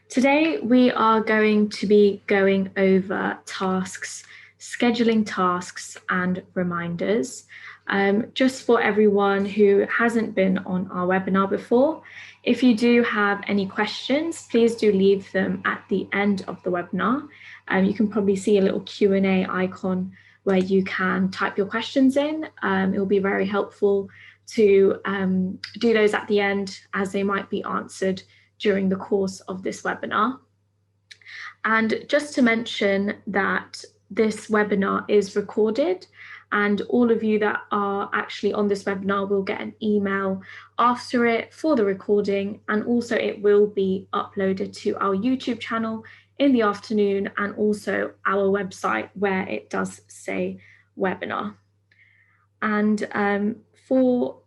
Today we are going to be going over tasks, scheduling tasks and reminders. Just for everyone who hasn't been on our webinar before, if you do have any questions, please do leave them at the end of the webinar. You can probably see a little Q&A icon where you can type your questions in. It will be very helpful to do those at the end, as they might be answered during the course of this webinar. And just to mention that this webinar is recorded, and all of you that are actually on this webinar will get an email after it for the recording, and also it will be uploaded to our YouTube channel in the afternoon and also our website where it does say webinar. And for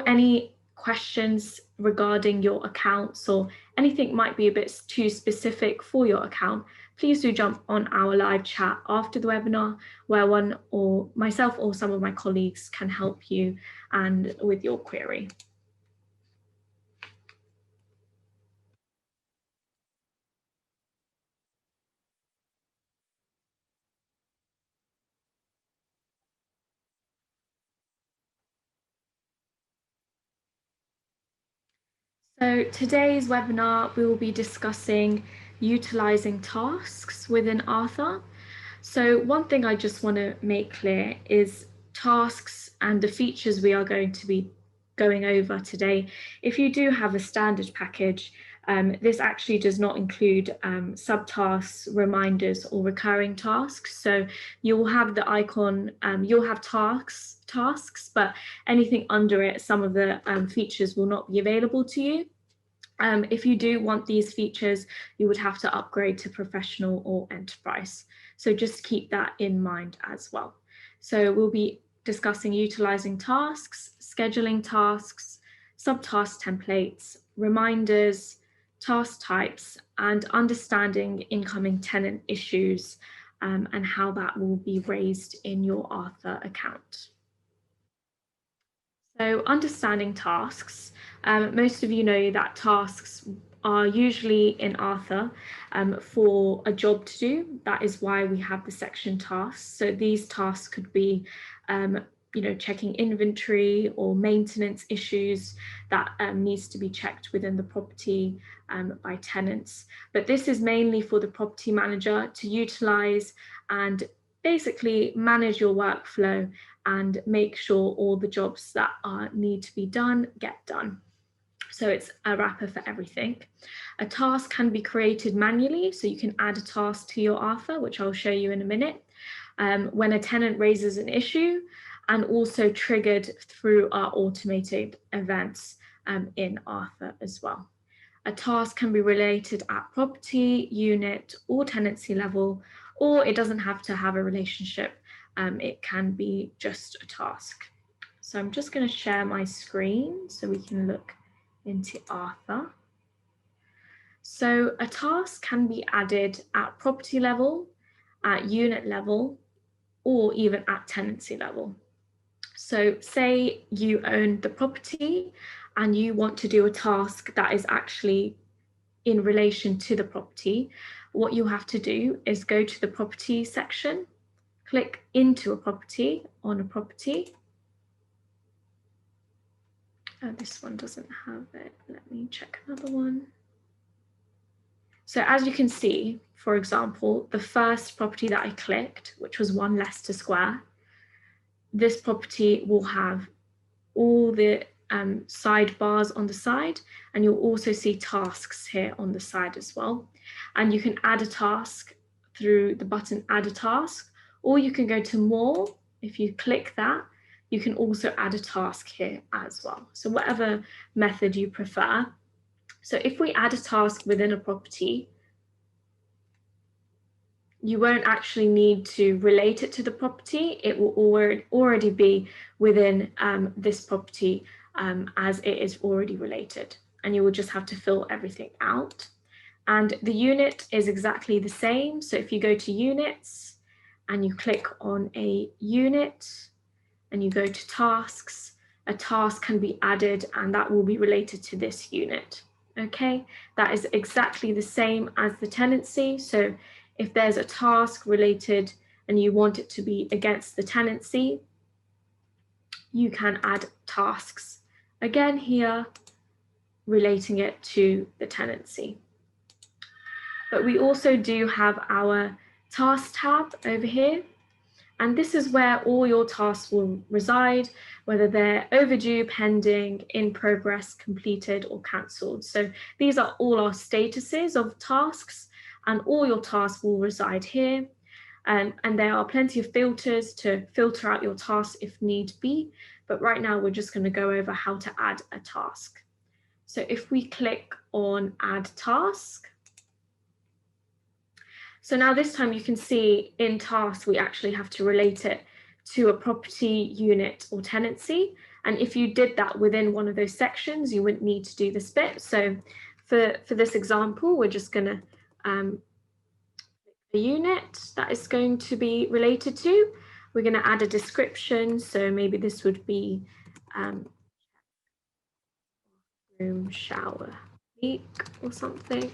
any questions regarding your accounts or anything might be a bit too specific for your account, please do jump on our live chat after the webinar, where one or myself or some of my colleagues can help you and with your query. So today's webinar, we will be discussing utilizing tasks within Arthur. So one thing I just want to make clear is tasks and the features we are going to be going over today. If you do have a standard package, this actually does not include subtasks, reminders, or recurring tasks. So you'll have the icon, you'll have tasks, but anything under it, some of the features will not be available to you. If you do want these features, you would have to upgrade to professional or enterprise. So just keep that in mind as well. So we'll be discussing utilizing tasks, scheduling tasks, subtask templates, reminders, task types, and understanding incoming tenant issues and how that will be raised in your Arthur account. So understanding tasks, most of you know that tasks are usually in Arthur for a job to do. That is why we have the section tasks. So these tasks could be checking inventory or maintenance issues that needs to be checked within the property by tenants. But this is mainly for the property manager to utilize and basically manage your workflow and make sure all the jobs that need to be done get done. So it's a wrapper for everything. A task can be created manually, so you can add a task to your Arthur, which I'll show you in a minute, when a tenant raises an issue, and also triggered through our automated events in Arthur as well. A task can be related at property, unit, or tenancy level, or it doesn't have to have a relationship. It can be just a task. So I'm just going to share my screen so we can look into Arthur. So a task can be added at property level, at unit level, or even at tenancy level. So say you own the property and you want to do a task that is actually in relation to the property. What you have to do is go to the property section, click into a property on a property. Oh, this one doesn't have it. Let me check another one. So as you can see, for example, the first property that I clicked, which was 1 Leicester Square, this property will have all the sidebars on the side, and you'll also see tasks here on the side as well. And you can add a task through the button add a task, or you can go to more. If you click that, you can also add a task here as well. So whatever method you prefer. So if we add a task within a property, you won't actually need to relate it to the property. It will already be within this property as it is already related, and you will just have to fill everything out. And the unit is exactly the same. So if you go to units and you click on a unit and you go to tasks, a task can be added and that will be related to this unit. Okay, that is exactly the same as the tenancy. So if there's a task related and you want it to be against the tenancy, you can add tasks again here, relating it to the tenancy. But we also do have our task tab over here. And this is where all your tasks will reside, whether they're overdue, pending, in progress, completed, or cancelled. So these are all our statuses of tasks, and all your tasks will reside here. And there are plenty of filters to filter out your tasks if need be. But right now, we're just going to go over how to add a task. So if we click on Add Task, so now this time you can see in tasks, we actually have to relate it to a property, unit, or tenancy. And if you did that within one of those sections, you wouldn't need to do this bit. So for this example, we're just going to the unit that is going to be related to. We're going to add a description. So maybe this would be room, shower, leak, or something.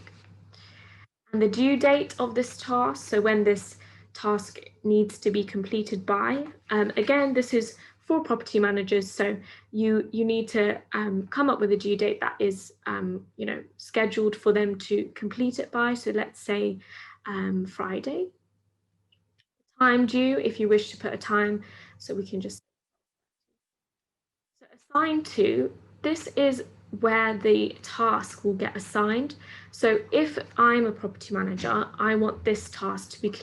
And the due date of this task, so when this task needs to be completed by. Again, this is for property managers, so you need to come up with a due date that is scheduled for them to complete it by. So let's say Friday. Time due, if you wish to put a time, so we can just assign to. This is where the task will get assigned. So if I'm a property manager, I want this task to be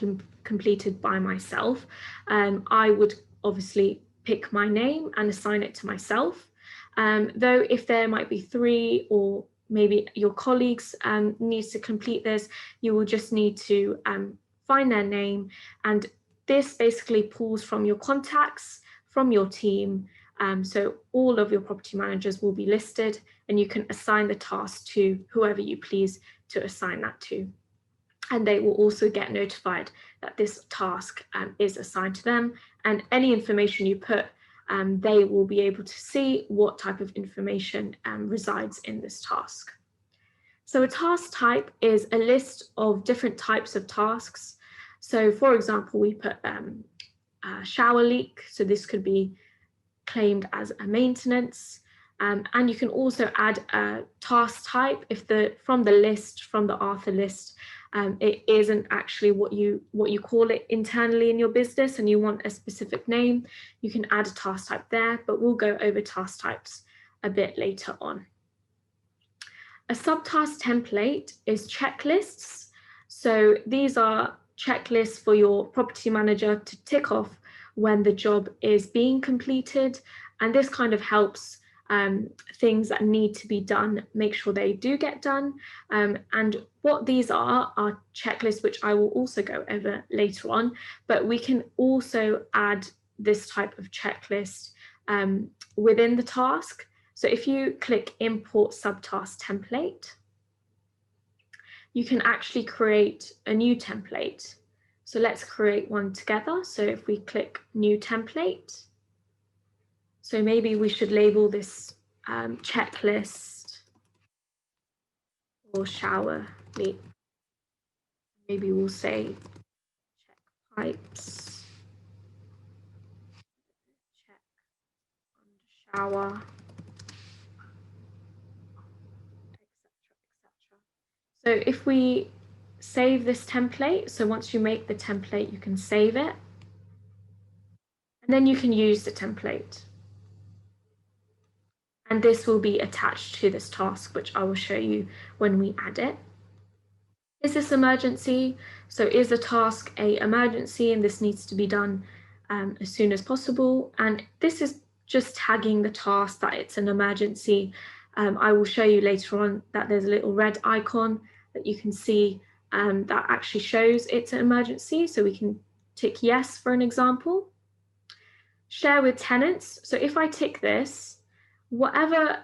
completed by myself. I would obviously pick my name and assign it to myself. Though if there might be 3 or maybe your colleagues needs to complete this, you will just need to find their name, and this basically pulls from your contacts, from your team. So all of your property managers will be listed, and you can assign the task to whoever you please to assign that to. And they will also get notified that this task is assigned to them, and any information you put, they will be able to see what type of information resides in this task. So a task type is a list of different types of tasks. So for example, we put shower leak. So this could be claimed as a maintenance. And you can also add a task type if from the Arthur list, it isn't actually what you call it internally in your business and you want a specific name, you can add a task type there, but we'll go over task types a bit later on. A subtask template is checklists. So these are checklists for your property manager to tick off when the job is being completed, and this kind of helps things that need to be done, make sure they do get done. And what these are checklists, which I will also go over later on, but we can also add this type of checklist within the task. So if you click Import Subtask Template, you can actually create a new template. So let's create one together. So if we click New Template, so maybe we should label this checklist or shower leak. Maybe we'll say check pipes, check under shower, etc. So if we save this template, so once you make the template, you can save it, and then you can use the template. And this will be attached to this task, which I will show you when we add it. Is this emergency? So is the task an emergency and this needs to be done as soon as possible? And this is just tagging the task that it's an emergency. I will show you later on that there's a little red icon that you can see that actually shows it's an emergency. So we can tick yes for an example. Share with tenants. So if I tick this, whatever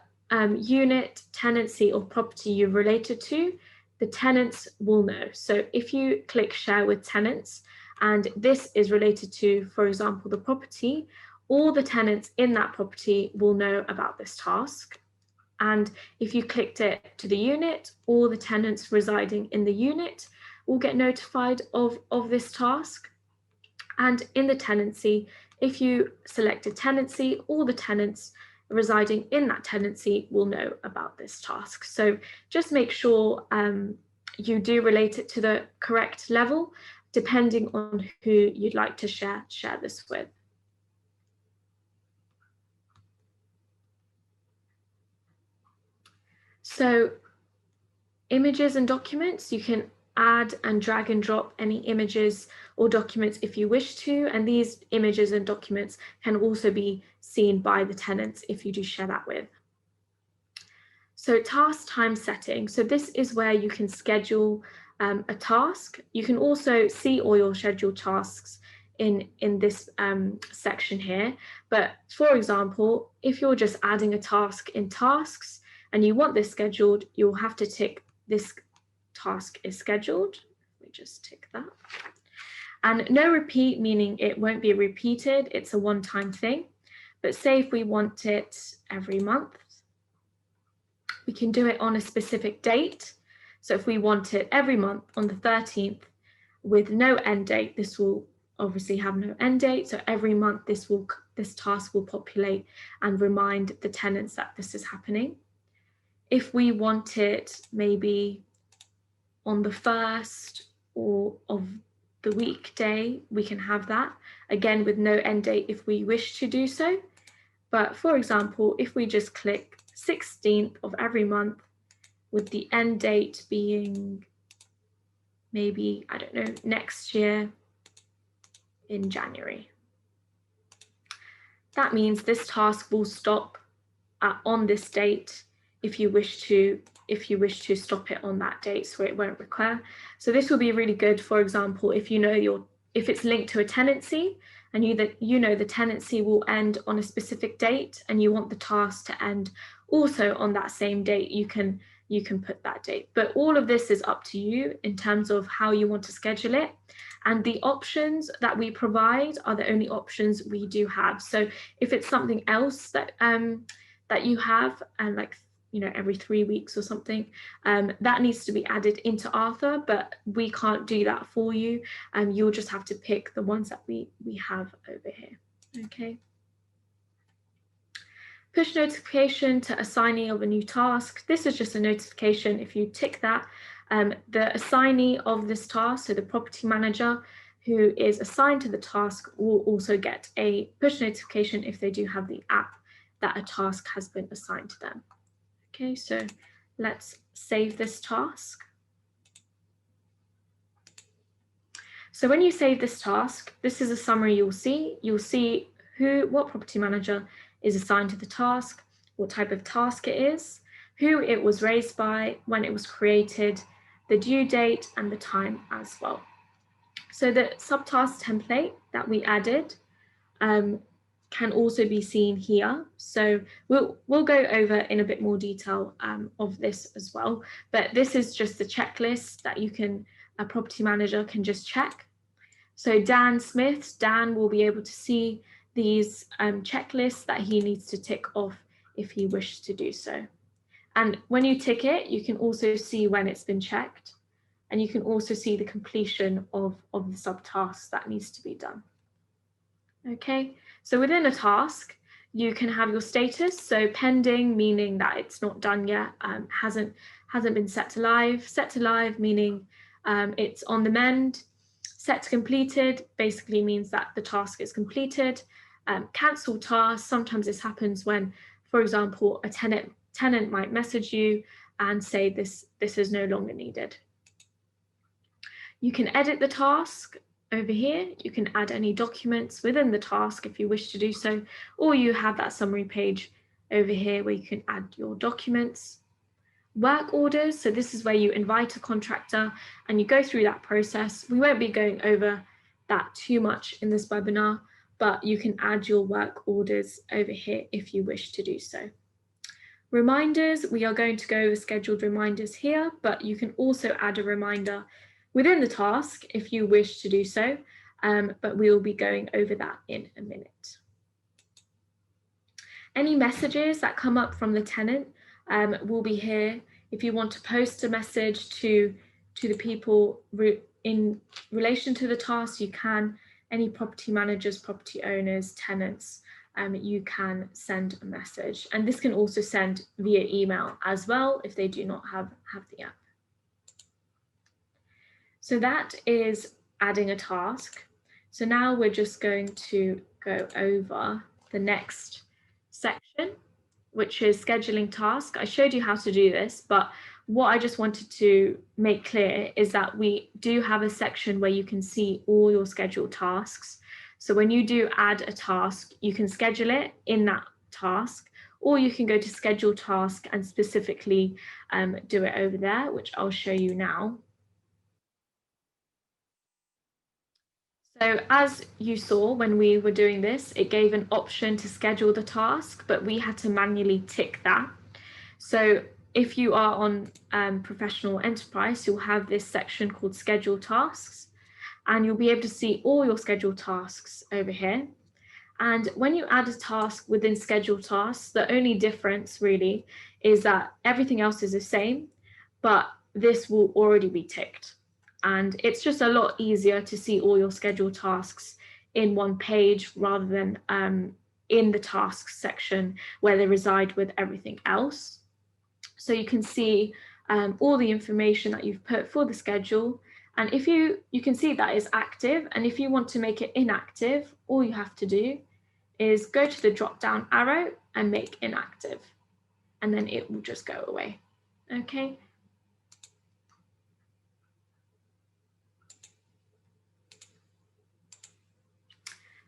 unit, tenancy, or property you're related to, the tenants will know. So if you click share with tenants, and this is related to, for example, the property, all the tenants in that property will know about this task. And if you clicked it to the unit, all the tenants residing in the unit will get notified of this task. And in the tenancy, if you select a tenancy, all the tenants residing in that tenancy will know about this task. So just make sure you do relate it to the correct level, depending on who you'd like to share this with. So images and documents, you can add and drag and drop any images or documents if you wish to, and these images and documents can also be seen by the tenants if you do share that with. So task time setting, so this is where you can schedule a task. You can also see all your scheduled tasks in this section here, but for example, if you're just adding a task in tasks and you want this scheduled, you'll have to tick this task is scheduled. We just tick that. And no repeat, meaning it won't be repeated. It's a one-time thing. But say if we want it every month, we can do it on a specific date. So if we want it every month on the 13th with no end date, this will obviously have no end date. So every month this task will populate and remind the tenants that this is happening. If we want it maybe on the first or of the weekday, we can have that, again with no end date if we wish to do so. But for example, if we just click 16th of every month with the end date being maybe, I don't know, next year in January. That means this task will stop on this date if you wish to stop it on that date, so it won't recur. So this will be really good, for example, if you know if it's linked to a tenancy and you know the tenancy will end on a specific date and you want the task to end also on that same date, you can put that date. But all of this is up to you in terms of how you want to schedule it. And the options that we provide are the only options we do have. So if it's something else that you have, and like, you know, every 3 weeks or something, that needs to be added into Arthur, but we can't do that for you. You'll just have to pick the ones that we have over here. Okay. Push notification to assignee of a new task. This is just a notification. If you tick that, the assignee of this task, so the property manager who is assigned to the task, will also get a push notification if they do have the app that a task has been assigned to them. Okay, so let's save this task. So when you save this task, this is a summary you'll see. You'll see what property manager is assigned to the task, what type of task it is, who it was raised by, when it was created, the due date, and the time as well. So the subtask template that we added can also be seen here. So we'll go over in a bit more detail of this as well. But this is just the checklist that a property manager can just check. So Dan will be able to see these checklists that he needs to tick off if he wishes to do so. And when you tick it, you can also see when it's been checked, and you can also see the completion of the subtask that needs to be done. Okay, so within a task, you can have your status. So pending, meaning that it's not done yet, hasn't been set to live. Set to live, meaning it's on the mend. Set to completed basically means that the task is completed. Cancel task, sometimes this happens when, for example, a tenant might message you and say this is no longer needed. You can edit the task over here. You can add any documents within the task if you wish to do so, or you have that summary page over here where you can add your documents. Work orders, so this is where you invite a contractor and you go through that process. We won't be going over that too much in this webinar, but you can add your work orders over here if you wish to do so. Reminders, we are going to go over scheduled reminders here, but you can also add a reminder within the task if you wish to do so, but we will be going over that in a minute. Any messages that come up from the tenant, will be here. If you want to post a message to the people in relation to the task, you can. Any property managers, property owners, tenants, you can send a message. And this can also send via email as well if they do not have the app. So that is adding a task. So now we're just going to go over the next section, which is scheduling task. I showed you how to do this, but what I just wanted to make clear is that we do have a section where you can see all your scheduled tasks. So when you do add a task, you can schedule it in that task, or you can go to schedule task and specifically do it over there, which I'll show you now. So as you saw when we were doing this, it gave an option to schedule the task, but we had to manually tick that. So if you are on Professional Enterprise, you'll have this section called Schedule Tasks, and you'll be able to see all your scheduled tasks over here. And when you add a task within Schedule Tasks, the only difference really is that everything else is the same, but this will already be ticked. And it's just a lot easier to see all your scheduled tasks in one page rather than in the tasks section where they reside with everything else. So you can see all the information that you've put for the schedule. And if you can see that is active, and if you want to make it inactive, all you have to do is go to the drop down arrow and make inactive, and then it will just go away. Okay.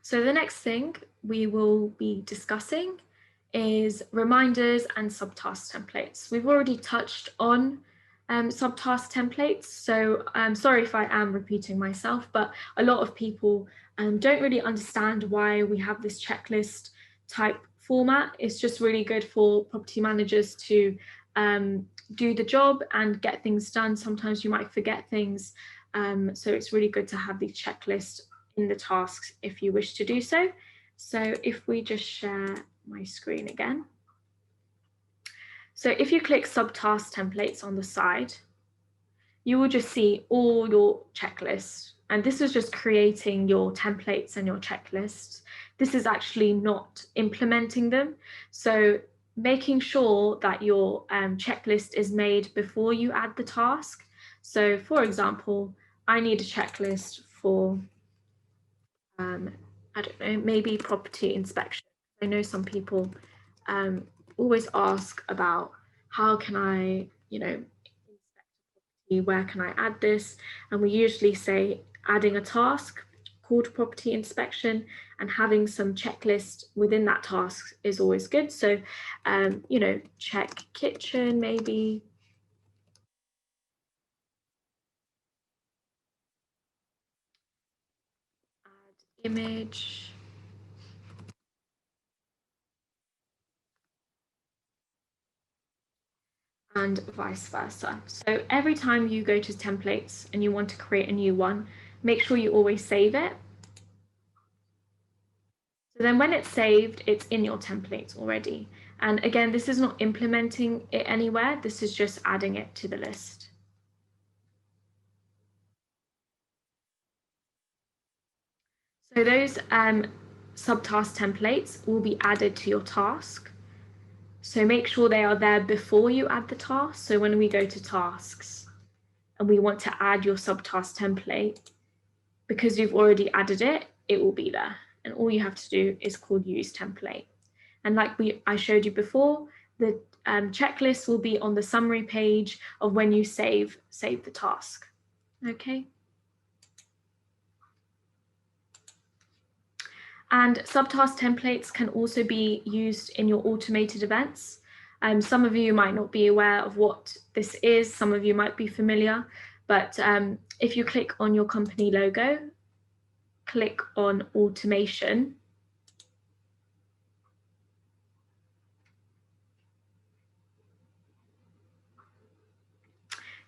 So the next thing we will be discussing is reminders and subtask templates. We've already touched on subtask templates, so I'm sorry if I am repeating myself, but a lot of people don't really understand why we have this checklist type format. It's just really good for property managers to do the job and get things done. Sometimes you might forget things, so it's really good to have the checklist in the tasks if you wish to do so. So if we just share my screen again. So if you click subtask templates on the side, you will just see all your checklists. And this is just creating your templates and your checklists. This is actually not implementing them. So making sure that your checklist is made before you add the task. So for example, I need a checklist for I don't know, maybe property inspection. I know some people always ask about how can I, inspect a property, where can I add this? And we usually say adding a task called property inspection and having some checklist within that task is always good. So, check kitchen maybe. Add image. And vice versa. So every time you go to templates and you want to create a new one, make sure you always save it. So then when it's saved, it's in your templates already. And again, this is not implementing it anywhere. This is just adding it to the list. So those subtask templates will be added to your task. So make sure they are there before you add the task. So when we go to tasks and we want to add your subtask template, because you've already added it, it will be there. And all you have to do is call use template. And like I showed you before, the checklist will be on the summary page of when you save the task. Okay. And subtask templates can also be used in your automated events. Some of you might not be aware of what this is. Some of you might be familiar, but if you click on your company logo, click on automation.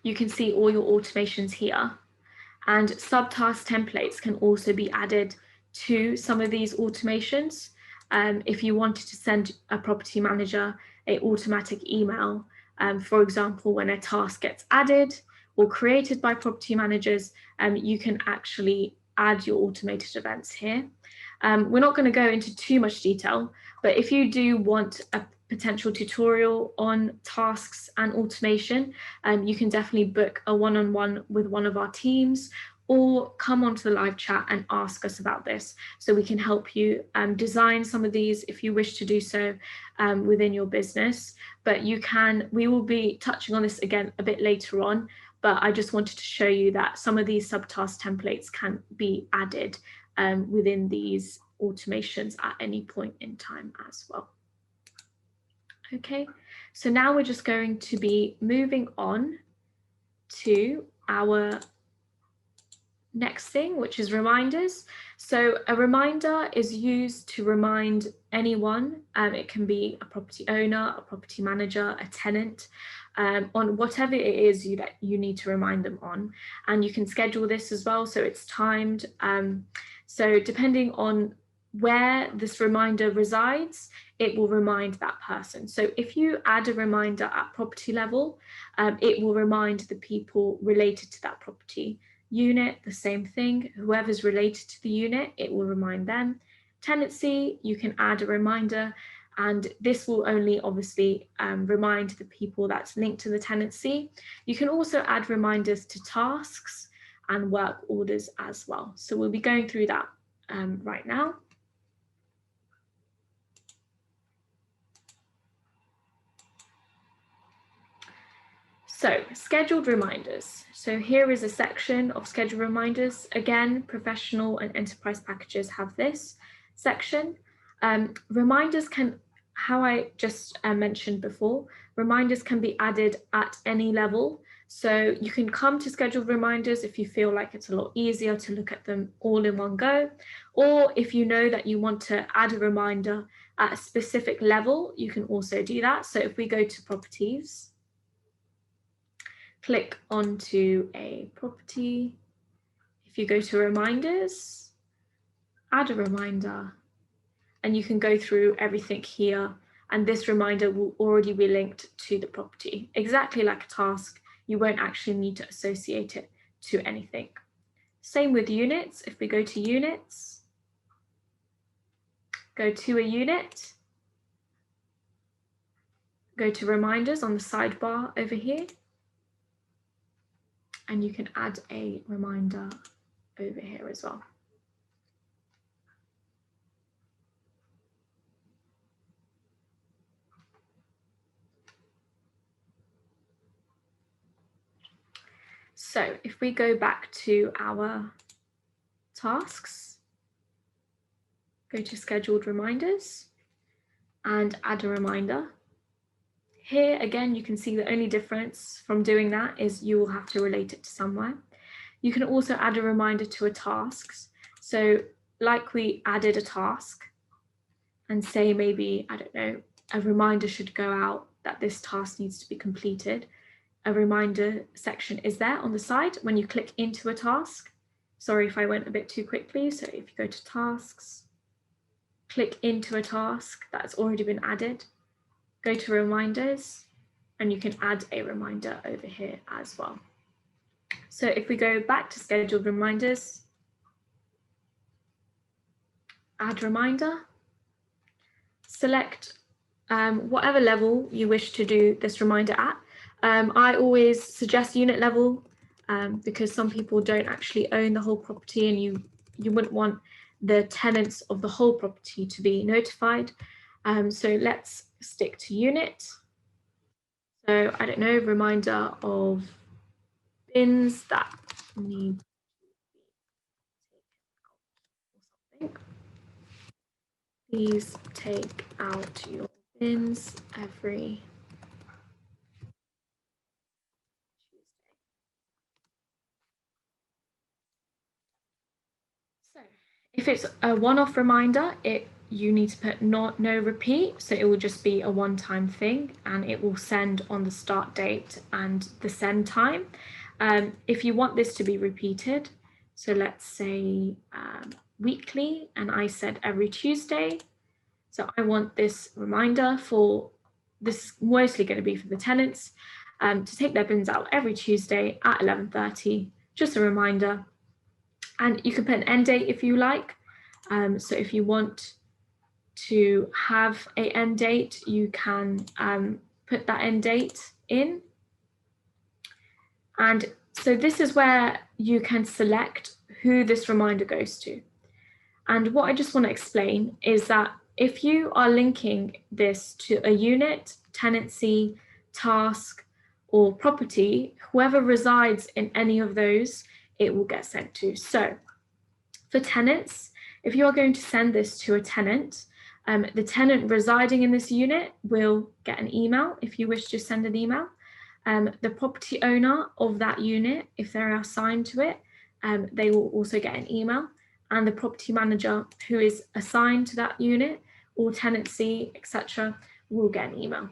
You can see all your automations here. And subtask templates can also be added to some of these automations. If you wanted to send a property manager an automatic email. For example, when a task gets added or created by property managers, you can actually add your automated events here. We're not going to go into too much detail, but if you do want a potential tutorial on tasks and automation, you can definitely book a one-on-one with one of our teams, or come onto the live chat and ask us about this so we can help you design some of these if you wish to do so within your business. But we will be touching on this again a bit later on, but I just wanted to show you that some of these subtask templates can be added within these automations at any point in time as well. Okay, so now we're just going to be moving on to our next thing, which is reminders. So a reminder is used to remind anyone, it can be a property owner, a property manager, a tenant, on whatever it is that you need to remind them on. And you can schedule this as well, so it's timed. So depending on where this reminder resides, it will remind that person. So if you add a reminder at property level, it will remind the people related to that property. Unit, the same thing. Whoever's related to the unit, it will remind them. Tenancy, you can add a reminder, and this will only obviously remind the people that's linked to the tenancy. You can also add reminders to tasks and work orders as well. So we'll be going through that right now. So scheduled reminders. So here is a section of scheduled reminders. Again, professional and enterprise packages have this section. Reminders can, how I just mentioned before, reminders can be added at any level. So you can come to scheduled reminders if you feel like it's a lot easier to look at them all in one go, or if you know that you want to add a reminder at a specific level, you can also do that. So if we go to properties, click onto a property. If you go to reminders, add a reminder, and you can go through everything here. And this reminder will already be linked to the property. Exactly like a task, you won't actually need to associate it to anything. Same with units. If we go to units, go to a unit, go to reminders on the sidebar over here, and you can add a reminder over here as well. So if we go back to our tasks, go to scheduled reminders and add a reminder. Here again, you can see the only difference from doing that is you will have to relate it to somewhere. You can also add a reminder to a task. So like we added a task and say maybe, I don't know, a reminder should go out that this task needs to be completed. A reminder section is there on the side when you click into a task. Sorry if I went a bit too quickly. So if you go to tasks, click into a task that's already been added, go to reminders, and you can add a reminder over here as well. So if we go back to scheduled reminders, add reminder, select whatever level you wish to do this reminder at. I always suggest unit level because some people don't actually own the whole property, and you wouldn't want the tenants of the whole property to be notified. So let's stick to unit. So I don't know, reminder of bins that need to be taken out or something. Please take out your bins every Tuesday. So if it's a one-off reminder, you need to put no repeat, so it will just be a one-time thing, and it will send on the start date and the send time. If you want this to be repeated, so let's say weekly, and I said every Tuesday, so I want this reminder for this is mostly going to be for the tenants, to take their bins out every Tuesday at 11:30. Just a reminder. And you can put an end date if you like. So if you want to have an end date, you can put that end date in. And so this is where you can select who this reminder goes to. And what I just want to explain is that if you are linking this to a unit, tenancy, task, or property, whoever resides in any of those, it will get sent to. So for tenants, if you are going to send this to a tenant, the tenant residing in this unit will get an email if you wish to send an email. The property owner of that unit, if they're assigned to it, they will also get an email. And the property manager who is assigned to that unit or tenancy, etc., will get an email.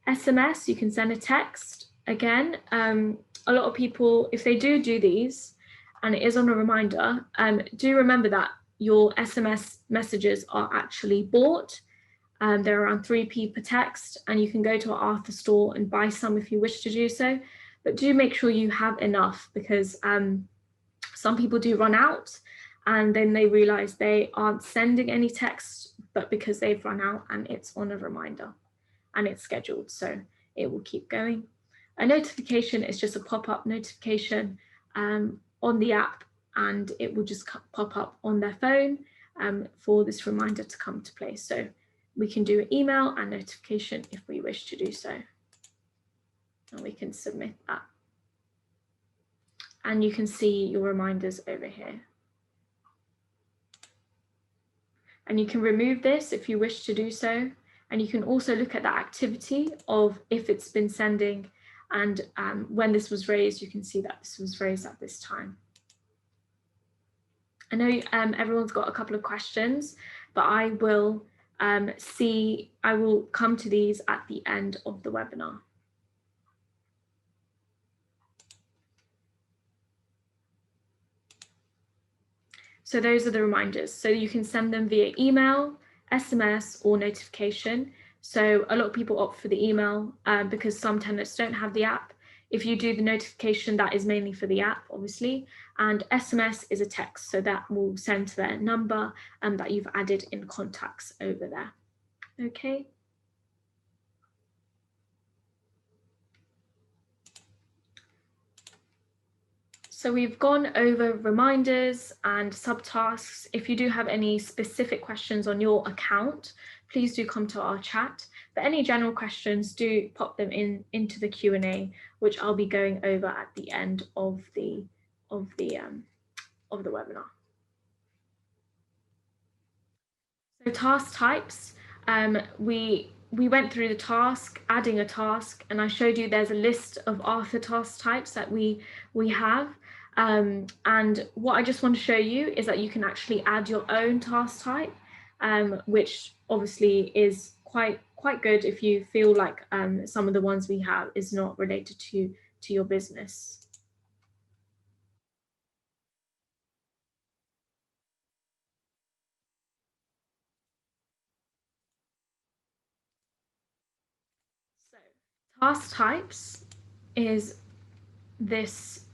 SMS, you can send a text. Again, a lot of people, if they do these, and it is on a reminder, do remember that your SMS messages are actually bought. They're around 3p per text, and you can go to our Arthur store and buy some if you wish to do so. But do make sure you have enough, because some people do run out and then they realize they aren't sending any text, but because they've run out and it's on a reminder and it's scheduled, so it will keep going. A notification is just a pop-up notification on the app, and it will just pop up on their phone for this reminder to come to play. So we can do an email and notification if we wish to do so, and we can submit that. And you can see your reminders over here. And you can remove this if you wish to do so. And you can also look at that activity of if it's been sending, and when this was raised, you can see that this was raised at this time. I know everyone's got a couple of questions, but I will come to these at the end of the webinar. So those are the reminders. So you can send them via email, SMS, or notification. So a lot of people opt for the email because some tenants don't have the app. If you do the notification, that is mainly for the app, obviously. And SMS is a text, so that will send to their number that you've added in contacts over there. Okay. So we've gone over reminders and subtasks. If you do have any specific questions on your account, please do come to our chat. But any general questions, do pop them into the Q&A, which I'll be going over at the end of the webinar. So task types, we went through the task, adding a task, and I showed you there's a list of Arthur task types that we have. And what I just want to show you is that you can actually add your own task type, which obviously is quite good if you feel like some of the ones we have is not related to your business. So task types is this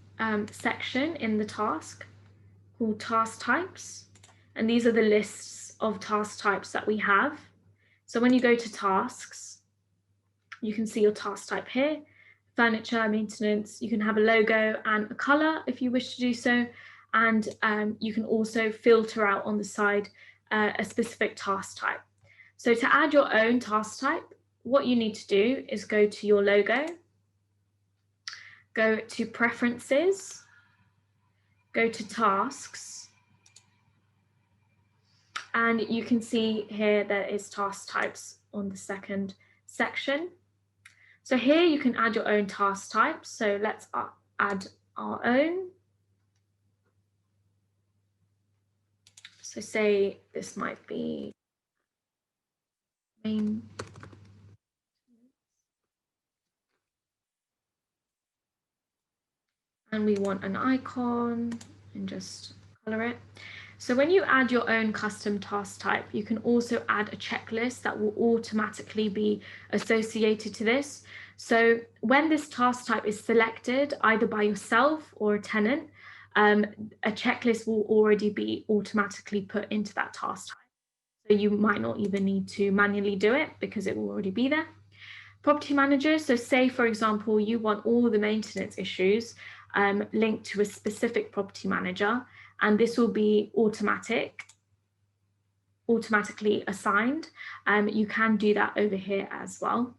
section in the task called task types, and these are the lists of task types that we have. So when you go to tasks, you can see your task type here: furniture, maintenance. You can have a logo and a color if you wish to do so, and you can also filter out on the side a specific task type. So to add your own task type, what you need to do is go to your logo, go to preferences, go to tasks, and you can see here there is task types on the second section. So here you can add your own task types. So let's add our own. So say this might be main. And we want an icon and just color it. So when you add your own custom task type, you can also add a checklist that will automatically be associated to this. So when this task type is selected, either by yourself or a tenant, a checklist will already be automatically put into that task type. So you might not even need to manually do it because it will already be there. Property manager, so say for example, you want all the maintenance issues linked to a specific property manager, and this will be automatically assigned. You can do that over here as well.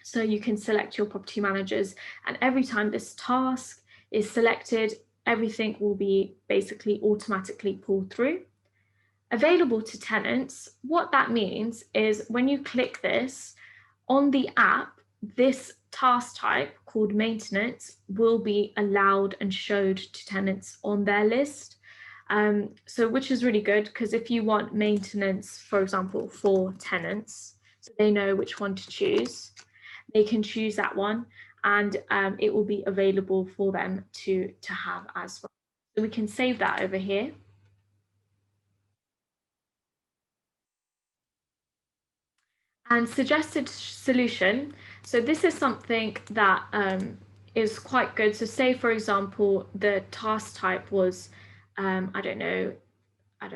So you can select your property managers, and every time this task is selected, everything will be basically automatically pulled through. Available to tenants, what that means is when you click this on the app, this task type called maintenance will be allowed and showed to tenants on their list. So which is really good, because if you want maintenance, for example, for tenants, so they know which one to choose, they can choose that one, and it will be available for them to have as well. So we can save that over here. And suggested solution. So this is something that is quite good. So say, for example, the task type was, I don't know, gas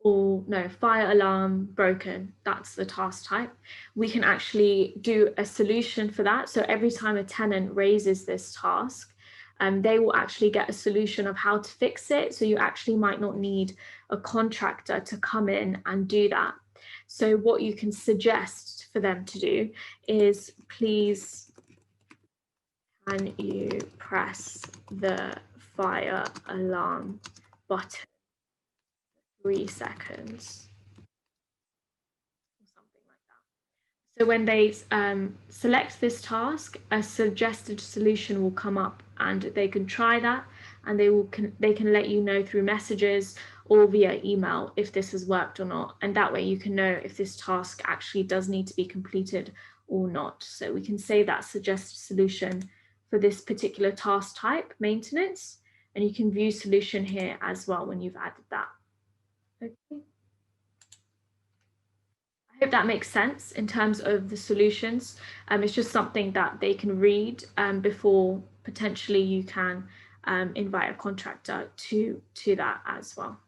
or no, fire alarm broken. That's the task type. We can actually do a solution for that. So every time a tenant raises this task, they will actually get a solution of how to fix it. So you actually might not need a contractor to come in and do that. So what you can suggest for them to do is, please, can you press the fire alarm button for 3 seconds? Or something like that. So when they select this task, a suggested solution will come up, and they can try that, and they can let you know through messages or via email if this has worked or not. And that way you can know if this task actually does need to be completed or not. So we can save that suggested solution for this particular task type, maintenance, and you can view solution here as well when you've added that. Okay. I hope that makes sense in terms of the solutions. It's just something that they can read before potentially you can invite a contractor to that as well.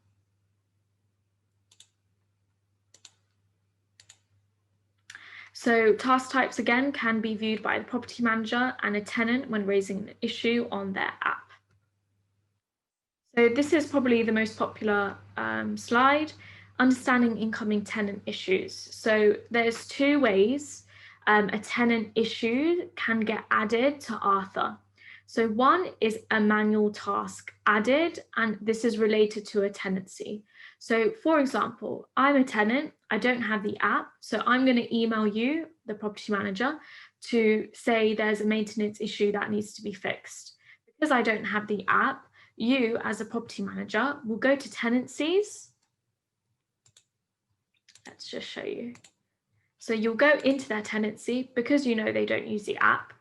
So task types, again, can be viewed by the property manager and a tenant when raising an issue on their app. So this is probably the most popular slide, understanding incoming tenant issues. So there's 2 ways a tenant issue can get added to Arthur. So one is a manual task added, and this is related to a tenancy. So for example, I'm a tenant, I don't have the app, so I'm going to email you, the property manager, to say there's a maintenance issue that needs to be fixed. Because I don't have the app, you as a property manager will go to tenancies. Let's just show you. So you'll go into their tenancy because you know they don't use the app,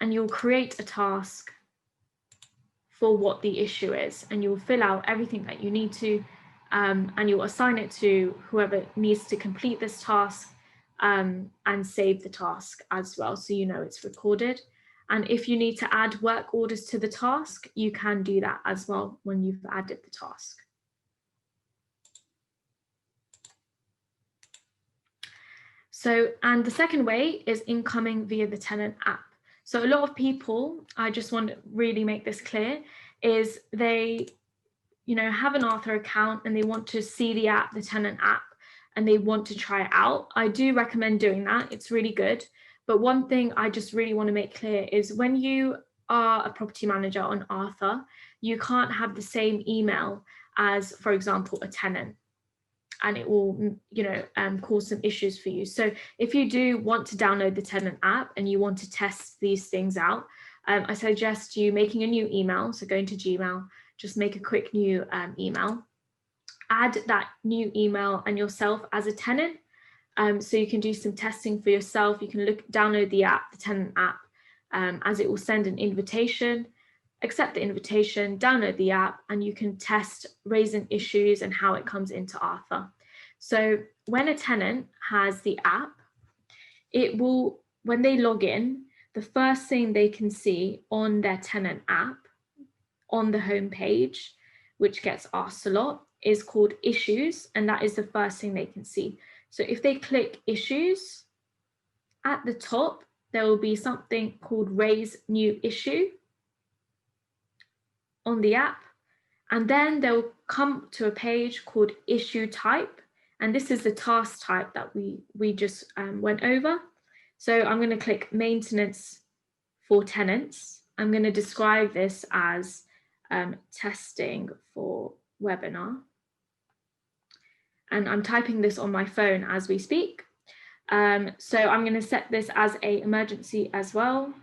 and you'll create a task for what the issue is, and you'll fill out everything that you need to, and you'll assign it to whoever needs to complete this task, and save the task as well, so you know it's recorded. And if you need to add work orders to the task, you can do that as well when you've added the task. So, and the second way is incoming via the tenant app. So a lot of people, I just want to really make this clear, is they, have an Arthur account and they want to see the app, the tenant app, and they want to try it out. I do recommend doing that. It's really good. But one thing I just really want to make clear is when you are a property manager on Arthur, you can't have the same email as, for example, a tenant, and it will, cause some issues for you. So if you do want to download the tenant app and you want to test these things out, I suggest you making a new email. So going to Gmail, just make a quick new email, add that new email and yourself as a tenant. So you can do some testing for yourself. You can download the app, the tenant app, as it will send an invitation. accept the invitation, download the app, and you can test raising issues and how it comes into Arthur. So when a tenant has the app, it will, when they log in, the first thing they can see on their tenant app, on the home page, which gets asked a lot, is called issues, and that is the first thing they can see. So if they click issues, at the top, there will be something called raise new issue on the app, and then they'll come to a page called issue type, and this is the task type that we just went over. So I'm going to click maintenance for tenants. I'm going to describe this as testing for webinar, and I'm typing this on my phone as we speak. So I'm going to set this as an emergency as well.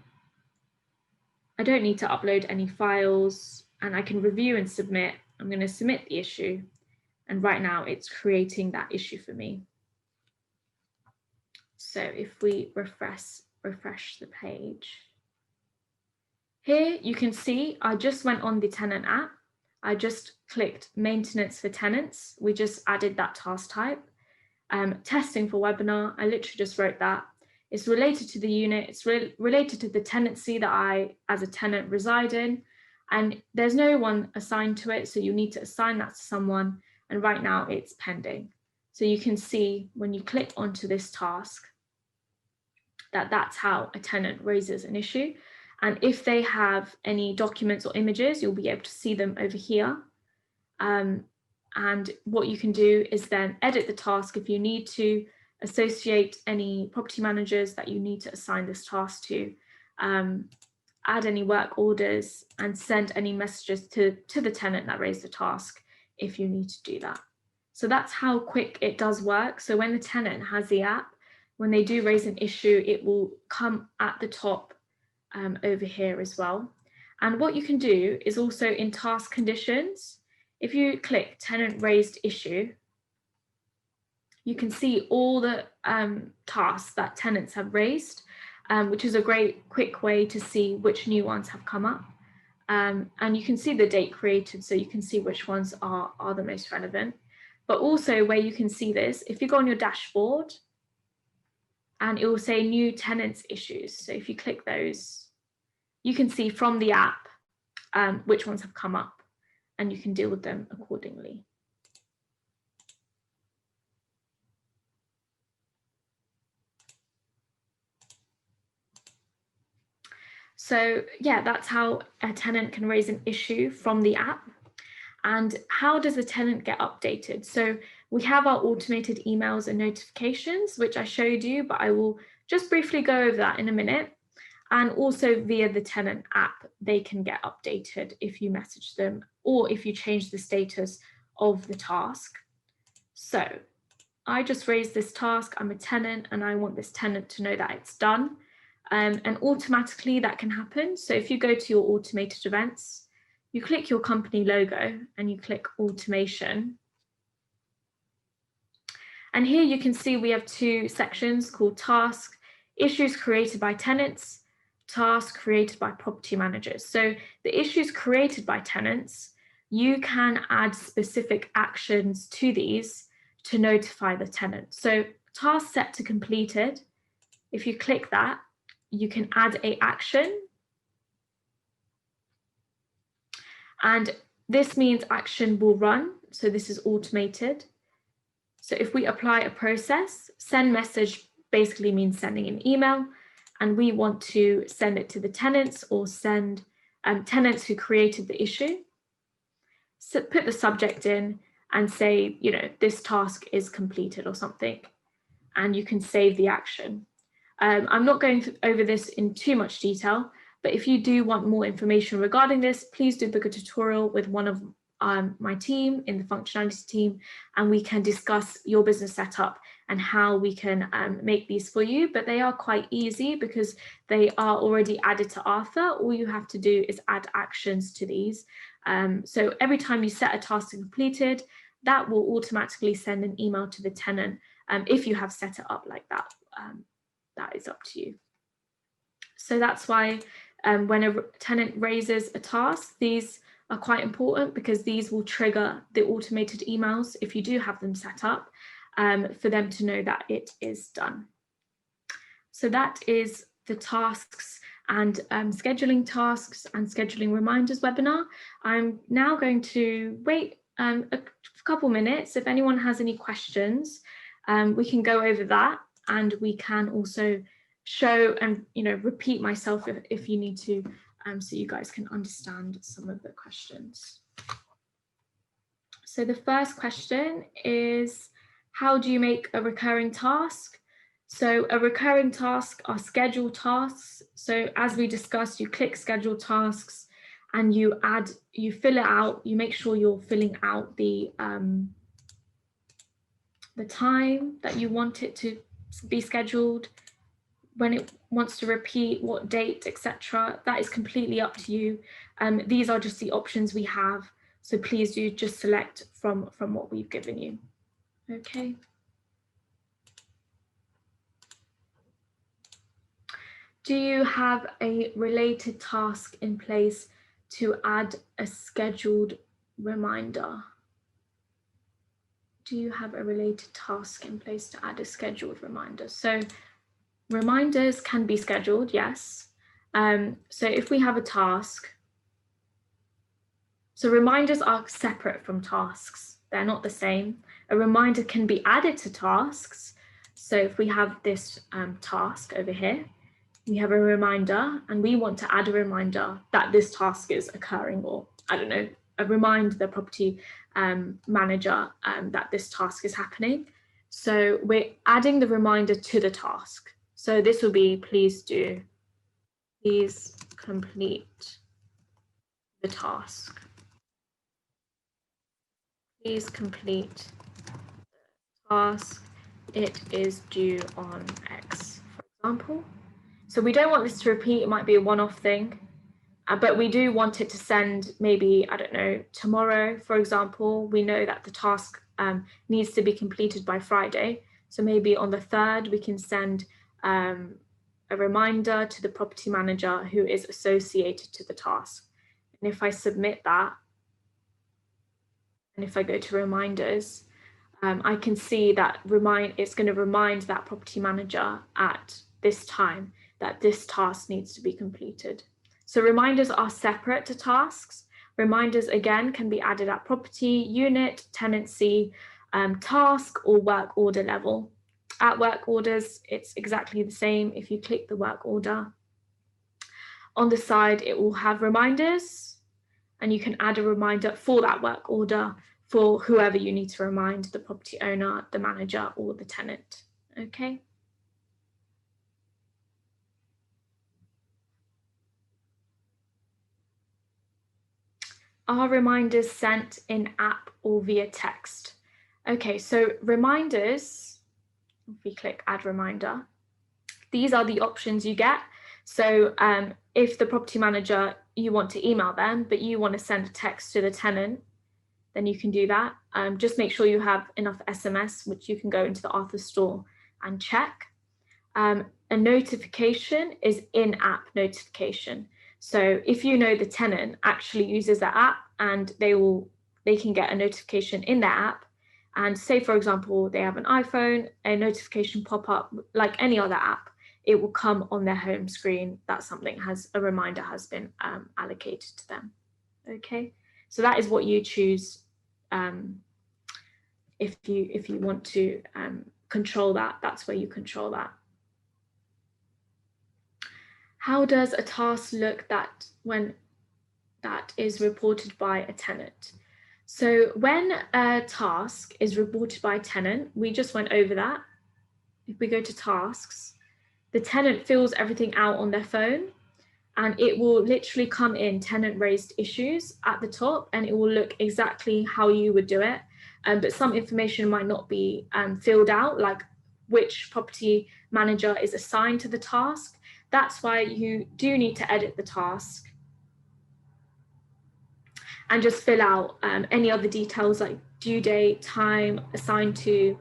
I don't need to upload any files, and I can review and submit. I'm going to submit the issue, and right now it's creating that issue for me. So if we refresh the page, here you can see I just went on the tenant app. I just clicked maintenance for tenants. We just added that task type. Testing for webinar, I literally just wrote that. It's related to the unit, it's related to the tenancy that I, as a tenant, reside in, and there's no one assigned to it, so you need to assign that to someone, and right now it's pending. So you can see when you click onto this task that that's how a tenant raises an issue. And if they have any documents or images, you'll be able to see them over here. And what you can do is then edit the task if you need to, associate any property managers that you need to assign this task to, add any work orders, and send any messages to the tenant that raised the task if you need to do that. So that's how quick it does work. So when the tenant has the app, when they do raise an issue, it will come at the top over here as well. And what you can do is also in task conditions, if you click tenant raised issue, you can see all the tasks that tenants have raised, which is a great quick way to see which new ones have come up. And you can see the date created, so you can see which ones are the most relevant. But also where you can see this, if you go on your dashboard, and it will say new tenants issues. So if you click those, you can see from the app which ones have come up, and you can deal with them accordingly. So yeah, that's how a tenant can raise an issue from the app. And how does the tenant get updated? So we have our automated emails and notifications, which I showed you, but I will just briefly go over that in a minute. And also via the tenant app, they can get updated if you message them or if you change the status of the task. So I just raised this task, I'm a tenant, and I want this tenant to know that it's done. And automatically that can happen. So if you go to your automated events, you click your company logo and you click automation. And here you can see we have two sections called task, issues created by tenants, tasks created by property managers. So the issues created by tenants, you can add specific actions to these to notify the tenant. So task set to completed, if you click that, you can add an action. And this means action will run. So this is automated. So if we apply a process, send message basically means sending an email, and we want to send it to the tenants or send tenants who created the issue. So put the subject in and say, you know, this task is completed or something, and you can save the action. I'm not going over this in too much detail, but if you do want more information regarding this, please do book a tutorial with one of my team in the functionality team, and we can discuss your business setup and how we can make these for you. But they are quite easy because they are already added to Arthur. All you have to do is add actions to these. So every time you set a task to completed, that will automatically send an email to the tenant if you have set it up like that. That is up to you. So that's why when a tenant raises a task, these are quite important because these will trigger the automated emails, if you do have them set up, for them to know that it is done. So that is the tasks and scheduling tasks and scheduling reminders webinar. I'm now going to wait a couple minutes. If anyone has any questions, we can go over that, and we can also show and repeat myself if you need to, so you guys can understand some of the questions. So the first question is, how do you make a recurring task? So a recurring task are scheduled tasks. So as we discussed, you click schedule tasks and you fill it out, you make sure you're filling out the time that you want it to be scheduled, when it wants to repeat, what date, etc. That is completely up to you. These are just the options we have. So please do just select from what we've given you. Okay. Do you have a related task in place to add a scheduled reminder? Do you have a related task in place to add a scheduled reminder? So reminders can be scheduled, yes. So if we have a task, so reminders are separate from tasks. They're not the same. A reminder can be added to tasks. So if we have this task over here, we have a reminder and we want to add a reminder that this task is occurring, or I don't know, remind the property manager that this task is happening. So we're adding the reminder to the task. So this will be, please complete the task. Please complete the task. It is due on X, for example. So we don't want this to repeat. It might be a one-off thing, but we do want it to send maybe, I don't know, tomorrow, for example. We know that the task needs to be completed by Friday. So maybe on the 3rd, we can send a reminder to the property manager who is associated to the task. And if I submit that, and if I go to reminders, I can see that it's going to remind that property manager at this time that this task needs to be completed. So reminders are separate to tasks. Reminders, again, can be added at property, unit, tenancy, task, or work order level. At work orders, it's exactly the same. If you click the work order, on the side, it will have reminders, and you can add a reminder for that work order for whoever you need to remind, the property owner, the manager, or the tenant. Okay. Are reminders sent in app or via text? Okay, so reminders, if we click add reminder, these are the options you get. So if the property manager, you want to email them, but you want to send a text to the tenant, then you can do that. Just make sure you have enough SMS, which you can go into the Arthur store and check. A notification is in-app notification. So if you know the tenant actually uses the app, and they can get a notification in their app, and say, for example, they have an iPhone, a notification pop up like any other app, it will come on their home screen that a reminder has been allocated to them. Okay, so that is what you choose if you want to control that. That's where you control that. How does a task look when that is reported by a tenant? So when a task is reported by a tenant, we just went over that. If we go to tasks, the tenant fills everything out on their phone, and it will literally come in tenant raised issues at the top, and it will look exactly how you would do it. But some information might not be filled out, like which property manager is assigned to the task. That's why you do need to edit the task and just fill out any other details like due date, time, assigned to,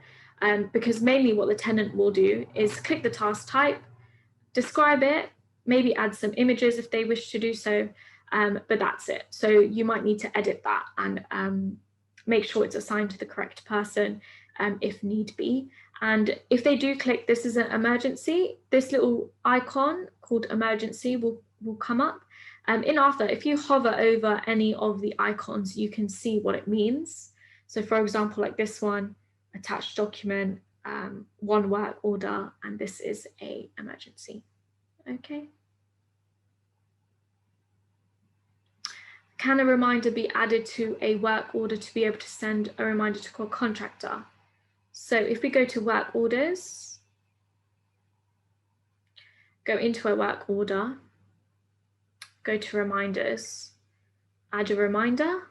because mainly what the tenant will do is click the task type, describe it, maybe add some images if they wish to do so, but that's it. So you might need to edit that and make sure it's assigned to the correct person if need be. And if they do click this is an emergency, this little icon called emergency will come up. In Arthur, if you hover over any of the icons, you can see what it means. So for example, like this one, attached document, one work order, and this is a emergency. Okay. Can a reminder be added to a work order to be able to send a reminder to a contractor? So if we go to work orders, go into a work order, go to reminders, add a reminder.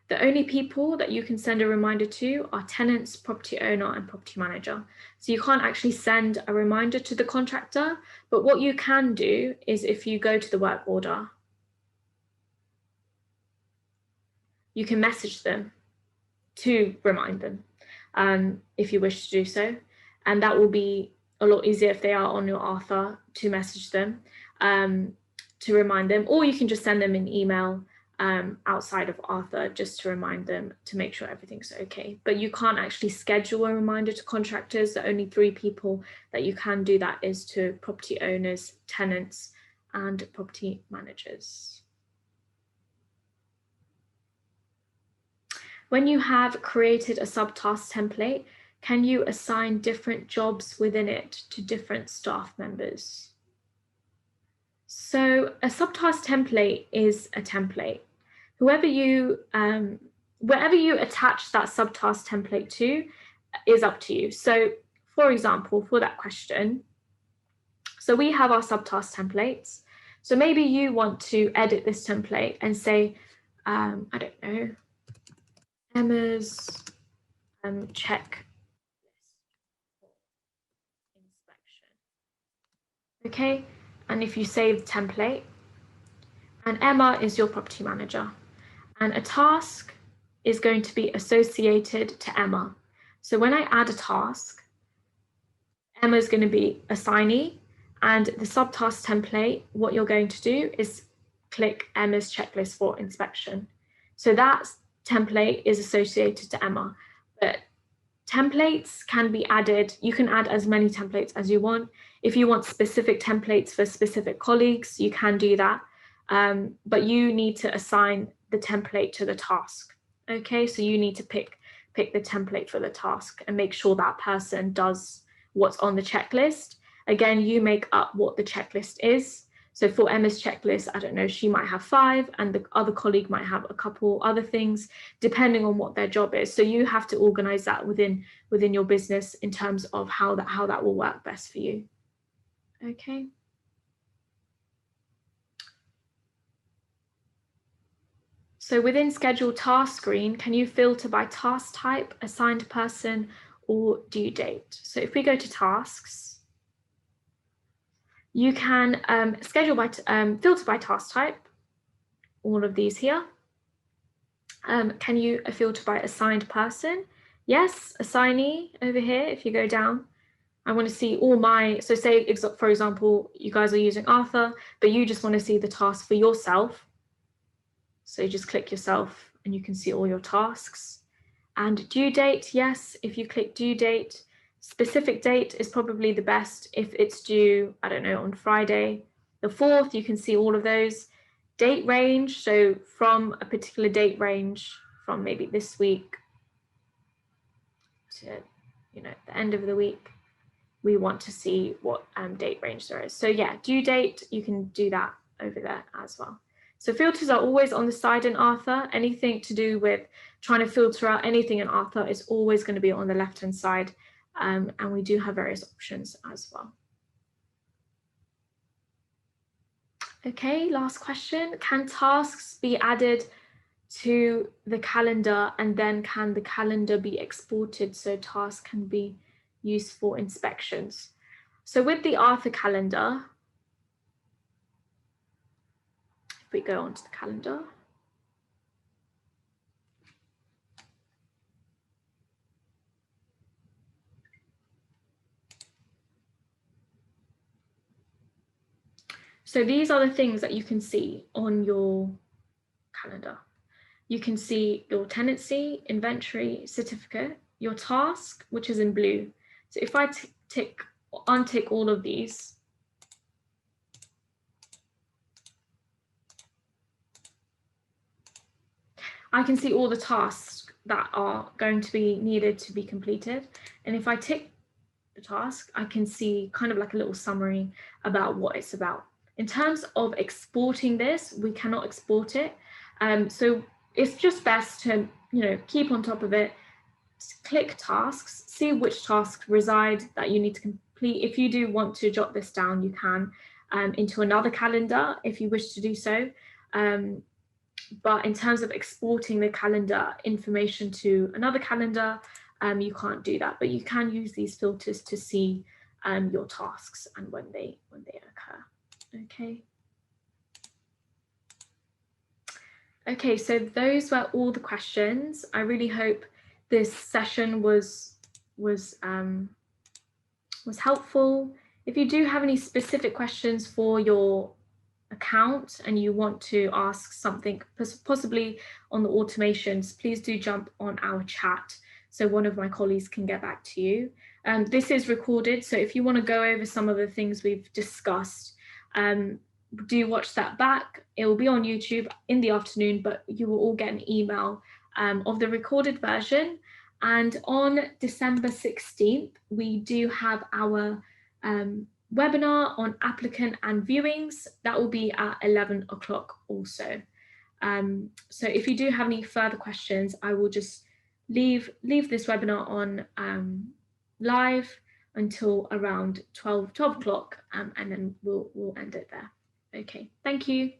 The only people that you can send a reminder to are tenants, property owner, and property manager. So you can't actually send a reminder to the contractor, but what you can do is if you go to the work order, you can message them to remind them if you wish to do so. And that will be a lot easier if they are on your Arthur to message them to remind them, or you can just send them an email outside of Arthur just to remind them to make sure everything's okay. But you can't actually schedule a reminder to contractors. The only 3 people that you can do that is to property owners, tenants, and property managers. When you have created a subtask template, can you assign different jobs within it to different staff members? So a subtask template is a template. Wherever you attach that subtask template to is up to you. So for example, for that question, so we have our subtask templates. So maybe you want to edit this template and say, I don't know, Emma's check inspection. Okay, and if you save the template, and Emma is your property manager, and a task is going to be associated to Emma. So when I add a task, Emma is going to be assignee, and the subtask template, what you're going to do is click Emma's checklist for inspection. So that template is associated to Emma, but templates can be added. You can add as many templates as you want. If you want specific templates for specific colleagues, you can do that. But you need to assign the template to the task. Okay, so you need to pick the template for the task and make sure that person does what's on the checklist. Again, you make up what the checklist is. So for Emma's checklist, I don't know, she might have 5 and the other colleague might have a couple other things, depending on what their job is. So you have to organize that within your business in terms of how that will work best for you. Okay. So within schedule task screen, can you filter by task type, assigned person, or due date? So if we go to tasks, you can filter by task type, all of these here. Can you filter by assigned person? Yes, assignee over here, if you go down. I want to see all my, so say, for example, you guys are using Arthur, but you just want to see the task for yourself. So you just click yourself and you can see all your tasks. And due date, yes, if you click due date, specific date is probably the best. If it's due, I don't know, on Friday the 4th, you can see all of those. Date range, so from a particular date range, from maybe this week to, you know, the end of the week, we want to see what date range there is. So yeah, due date, you can do that over there as well. So filters are always on the side in Arthur. Anything to do with trying to filter out anything in Arthur is always going to be on the left-hand side. And we do have various options as well. Okay, last question. Can tasks be added to the calendar, and then can the calendar be exported so tasks can be used for inspections? So with the Arthur calendar, if we go onto the calendar, So these are the things that you can see on your calendar. You can see your tenancy, inventory, certificate, your task, which is in blue. So if I untick all of these, I can see all the tasks that are going to be needed to be completed. And if I tick the task, I can see kind of like a little summary about what it's about. In terms of exporting this, we cannot export it. So it's just best to, keep on top of it, click tasks, see which tasks reside that you need to complete. If you do want to jot this down, you can into another calendar if you wish to do so. But in terms of exporting the calendar information to another calendar, you can't do that, but you can use these filters to see your tasks and when they occur. Okay. Okay, so those were all the questions. I really hope this session was helpful. If you do have any specific questions for your account and you want to ask something possibly on the automations, please do jump on our chat so one of my colleagues can get back to you. This is recorded, so if you want to go over some of the things we've discussed, do watch that back. It will be on YouTube in the afternoon, but you will all get an email of the recorded version. And on December 16th, we do have our webinar on applicant and viewings. That will be at 11 o'clock also. So if you do have any further questions, I will just leave this webinar on live until around 12 o'clock, and then we'll end it there. Okay, thank you.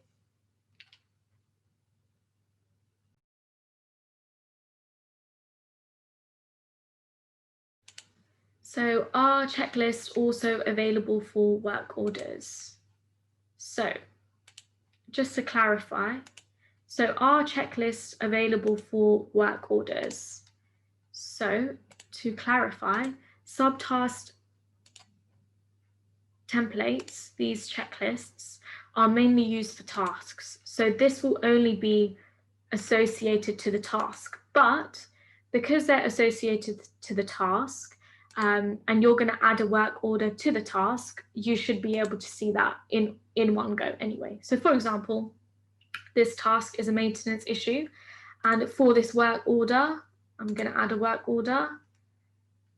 So our checklist also available for work orders. So just to clarify, so our checklist available for work orders. So to clarify, subtask templates, these checklists, are mainly used for tasks. So this will only be associated to the task, but because they're associated to the task, and you're going to add a work order to the task, you should be able to see that in one go anyway. So for example, this task is a maintenance issue, and for this work order, I'm going to add a work order.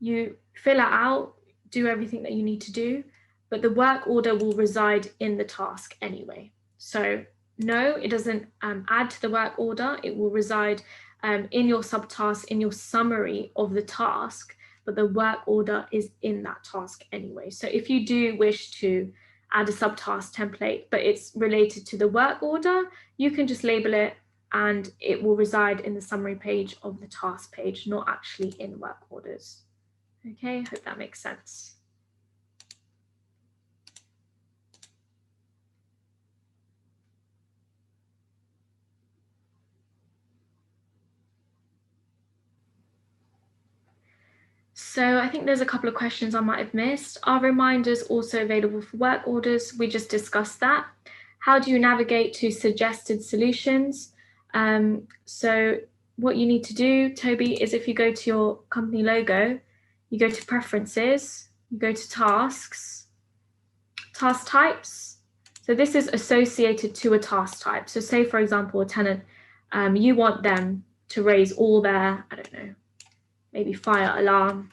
You fill it out, do everything that you need to do, but the work order will reside in the task anyway. So no, it doesn't add to the work order. It will reside in your subtask, in your summary of the task, but the work order is in that task anyway. So if you do wish to add a subtask template, but it's related to the work order, you can just label it and it will reside in the summary page of the task page, not actually in work orders. Okay, hope that makes sense. So I think there's a couple of questions I might have missed. Are reminders also available for work orders? We just discussed that. How do you navigate to suggested solutions? So what you need to do, Toby, is if you go to your company logo, you go to preferences, you go to tasks, task types. So this is associated to a task type. So say, for example, a tenant, you want them to raise all their, I don't know, maybe fire alarm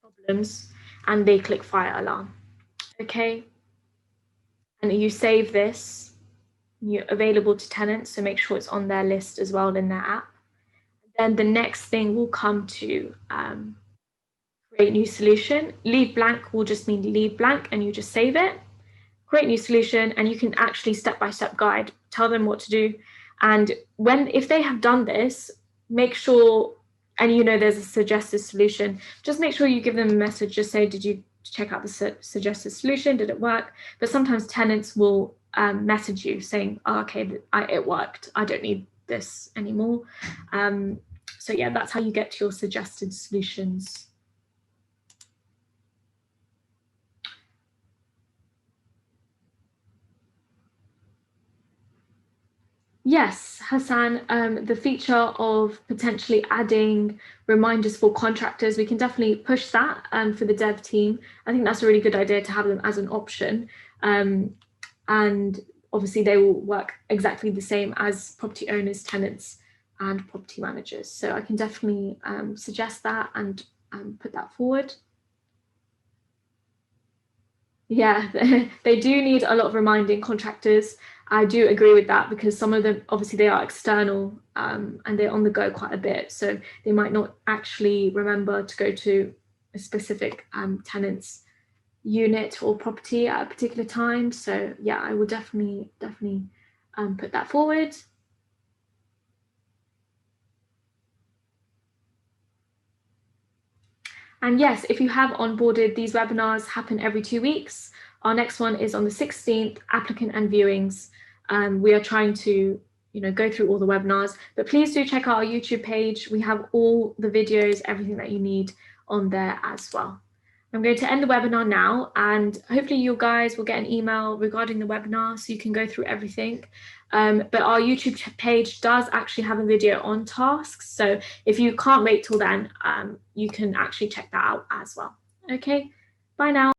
problems, and they click fire alarm. Okay. And you save this, you're available to tenants, so make sure it's on their list as well in their app. Then the next thing will come to create new solution. Leave blank will just mean leave blank and you just save it. Create new solution, and you can actually step-by-step guide, tell them what to do. And if they have done this, make sure, and there's a suggested solution, just make sure you give them a message, just say, did you check out the suggested solution? Did it work? But sometimes tenants will message you saying, oh, okay, it worked. I don't need this anymore. So yeah, that's how you get to your suggested solutions. Yes, Hassan, the feature of potentially adding reminders for contractors, we can definitely push that for the dev team. I think that's a really good idea to have them as an option. And obviously they will work exactly the same as property owners, tenants, and property managers. So I can definitely suggest that and put that forward. Yeah, they do need a lot of reminding contractors. I do agree with that because some of them, obviously, they are external and they're on the go quite a bit. So they might not actually remember to go to a specific tenant's unit or property at a particular time. So yeah, I will definitely put that forward. And yes, if you have onboarded, these webinars happen every 2 weeks. Our next one is on the 16th, applicant and viewings. We are trying to go through all the webinars, but please do check out our YouTube page. We have all the videos, everything that you need on there as well. I'm going to end the webinar now, and hopefully you guys will get an email regarding the webinar so you can go through everything. But our YouTube page does actually have a video on tasks. So if you can't wait till then, you can actually check that out as well. Okay, bye now.